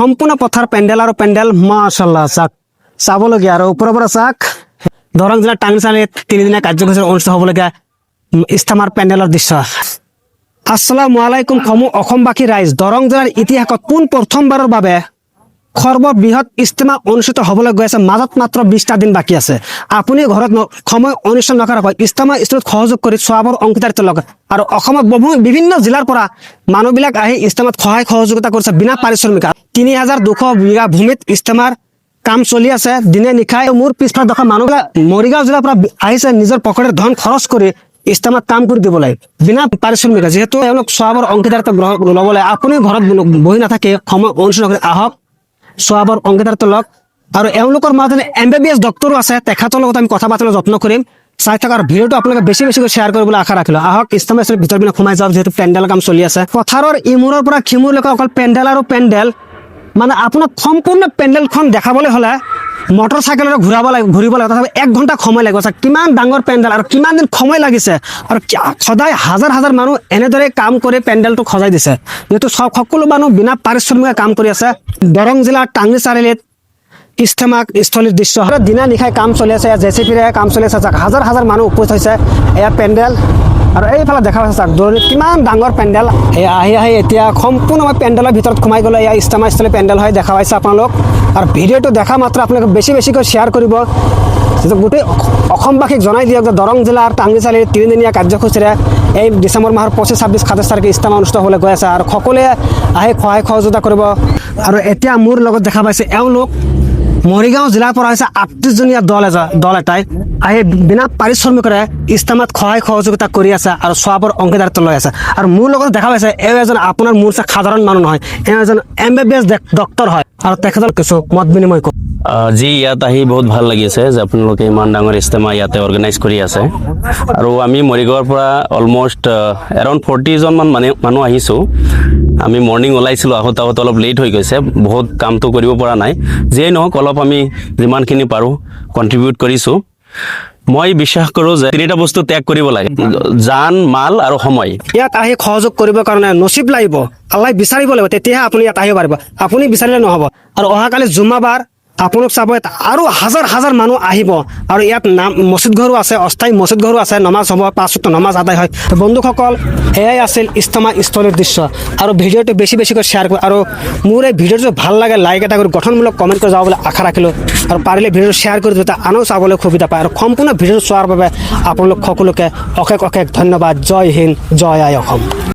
সম্পূৰ্ণ পথাৰ পেণ্ডেল আৰু পেণ্ডেল মাশাআল্লাহ চাক চাবলগীয়া আৰু ওপৰৰ পৰা চাক দৰং জিলাৰ টাংচালিত 3 দিনীয়া কাৰ্যসূচী অনুষ্ঠিত হ'বলগীয়া ইস্তামাৰ পেণ্ডেলৰ দৃশ্য। আসসালামু আলাইকুম অসমবাসী ৰাইজ। দৰং জিলাৰ ইতিহাসত পোন প্ৰথমবাৰৰ বাবে সৰ্ববৃহৎ ইস্তেমা অনুষ্ঠিত হ'বলৈ গৈ আছে। মাজত মাত্ৰ 20টা দিন বাকী আছে। আপুনি ঘৰত সময় অনুষ্ঠিত নকৰাকৈ ইস্তেমা স্থলীত সহযোগ কৰি চোৱাবৰ অংশীদাৰিত্ব লওক আৰু অসমৰ বিভিন্ন জিলাৰ পৰা মানুহবিলাক আহি ইস্তেমাত সহায় সহযোগিতা কৰিছে বিনা পাৰিশ্ৰমিক। 3200 বিঘা ভূমিত ইস্তেমাৰ কাম চলি আছে দিনে নিশাই। মোৰ পিছফালে দেখা মানুহবিলাক মৰিগাঁও জিলাৰ পৰা আহিছে নিজৰ পকেটৰ ধন খৰচ কৰি ইস্তেমাত কাম কৰি দিবলৈ বিনা পাৰিশ্ৰমিক। যিহেতু এওঁলোক চোৱাবৰ অংশীদাৰিত্ব ল'বলৈ আপুনি ঘৰত বহি নাথাকে সময় অনুষ্ঠিত কৰি আহক, চোৱাবৰ অংশীদাৰিত্ব লওক। আৰু এওঁলোকৰ মাজত MBBS ডক্টৰো আছে, তেখেতৰ লগত আমি কথা পাতিবলৈ যত্ন কৰিম। চাই থকাৰ ভিডিঅ'টো আপোনালোকে বেছিকৈ শ্বেয়াৰ কৰিবলৈ আশা ৰাখিলোঁ। আহক ইস্তেমা স্থলীৰ ভিতৰ পিনে সোমাই যাওক, যিহেতু পেণ্ডেল কাম চলি আছে। পথাৰৰ ইমূৰৰ পৰা সিমূৰলৈকে অকল পেণ্ডেল আৰু পেণ্ডেল। মানে আপোনাক সম্পূৰ্ণ পেণ্ডেলখন দেখাবলৈ হ'লে মটৰ চাইকেলেৰে ঘূৰিব লাগে, তথাপি 1 ঘণ্টা সময় লাগিব। কিমান ডাঙৰ পেণ্ডেল আৰু কিমান দিন সময় লাগিছে আৰু সদায় হাজাৰ হাজাৰ মানুহ এনেদৰে কাম কৰি পেণ্ডেলটো সজাই দিছে। যিহেতু সকলো মানুহ বিনা পাৰিশ্ৰমিকে কাম কৰি আছে। দৰং জিলাৰ টাংৰী চাৰিআলিত ইস্তেমা স্থলীৰ দৃশ্য দিনা নিশাই কাম চলি আছে। JCBৰে কাম চলি আছে। হাজাৰ হাজাৰ মানুহ উপস্থিত হৈছে। এয়া পেণ্ডেল আৰু এইফালে দেখা পাইছে চাওক দূৰণিত কিমান ডাঙৰ পেণ্ডেল। আহি এতিয়া সম্পূৰ্ণ পেণ্ডেলৰ ভিতৰত সোমাই গ'লে এয়া ইস্তেমা স্থলী পেণ্ডেল হয়, দেখা পাইছে আপোনালোক। আৰু ভিডিঅ'টো দেখা মাত্ৰ আপোনালোকে বেছিকৈ শ্বেয়াৰ কৰিব। গোটেই অসমবাসীক জনাই দিয়ক যে দৰং জিলাৰ টাংৰী চাৰিআলিত 3 দিনীয়া কাৰ্যসূচীৰে এই ডিচেম্বৰ মাহৰ 25, 26, 27 তাৰিখে ইস্তেমা অনুষ্ঠিত হ'বলৈ গৈ আছে আৰু সকলোৱে আহি সহায় সহযোগিতা কৰিব। আৰু এতিয়া মোৰ লগত দেখা পাইছে এওঁলোক মৰিগাঁও জিলাৰ পৰা হৈছে 38জনীয়া দল এটাই আহি বিনা পাৰিশ্ৰমিকৰে ইস্তেমাত সহায় সহযোগিতা কৰি আছে আৰু চোৱাবৰ অংশীদাৰিত্ব লৈ আছে। আৰু মোৰ লগত দেখা পাইছে এওঁ এজন আপোনাৰ মোৰ সাধাৰণ মানুহ নহয়, এওঁ এজন MBBS ডক্টৰ হয় আৰু তেখেতৰ কিছু মত বিনিময় কৰোঁ। যি ইয়াত আহি বহুত ভাল লাগিছে যে আপোনালোকে ইমান ডাঙৰ ইস্তেমা ইয়াতে অৰ্গেনাইজ কৰি আছে। আৰু আমি মৰিগাঁৱৰ পৰা অলমষ্ট এৰাউণ্ড 40জন মান মানুহ আহিছোঁ। আমি মৰ্ণিং ওলাইছিলোঁ, আহোঁতে অলপ লেট হৈ গৈছে, বহুত কামটো কৰিব পৰা নাই। যিয়েই নহওক অলপ আমি যিমানখিনি পাৰোঁ কণ্ট্ৰিবিউট কৰিছোঁ। মই বিশ্বাস কৰোঁ যে 3টা বস্তু ত্যাগ কৰিব লাগে, জান, মাল আৰু সময়। ইয়াত আহি সহযোগ কৰিবৰ কাৰণে নচিব লাগিব, আল্লাই বিচাৰিব লাগিব, তেতিয়াহে আপুনি ইয়াত আহিব পাৰিব। আপুনি বিচাৰিলে নহ'ব। আৰু অহাকালি জুম্মাবাৰ আপোনালোক চাব আৰু হাজাৰ হাজাৰ মানুহ আহিব। আৰু ইয়াত মছজিদ ঘৰো আছে, অস্থায়ী মছজিদ ঘৰো আছে, নমাজ হ'ব, 5 ওয়াক্ত নমাজ আদায় হয়। বন্ধুসকল, এয়াই আছিল ইস্তেমা স্থলীৰ দৃশ্য। আৰু ভিডিঅ'টো বেছিকৈ শ্বেয়াৰ কৰিব। আৰু মোৰ এই ভিডিঅ'টো ভাল লাগে লাইক এটা কৰি গঠনমূলক কমেণ্ট কৰি যাব বুলি আশা ৰাখিলোঁ। আৰু পাৰিলে ভিডিঅ'টো শ্বেয়াৰ কৰি যাতে আনও চাবলৈ সুবিধা পায়। আৰু সম্পূৰ্ণ ভিডিঅ'টো চোৱাৰ বাবে আপোনালোক সকলোকে অশেষ ধন্যবাদ। জয় হিন্দ, জয় আই অসম।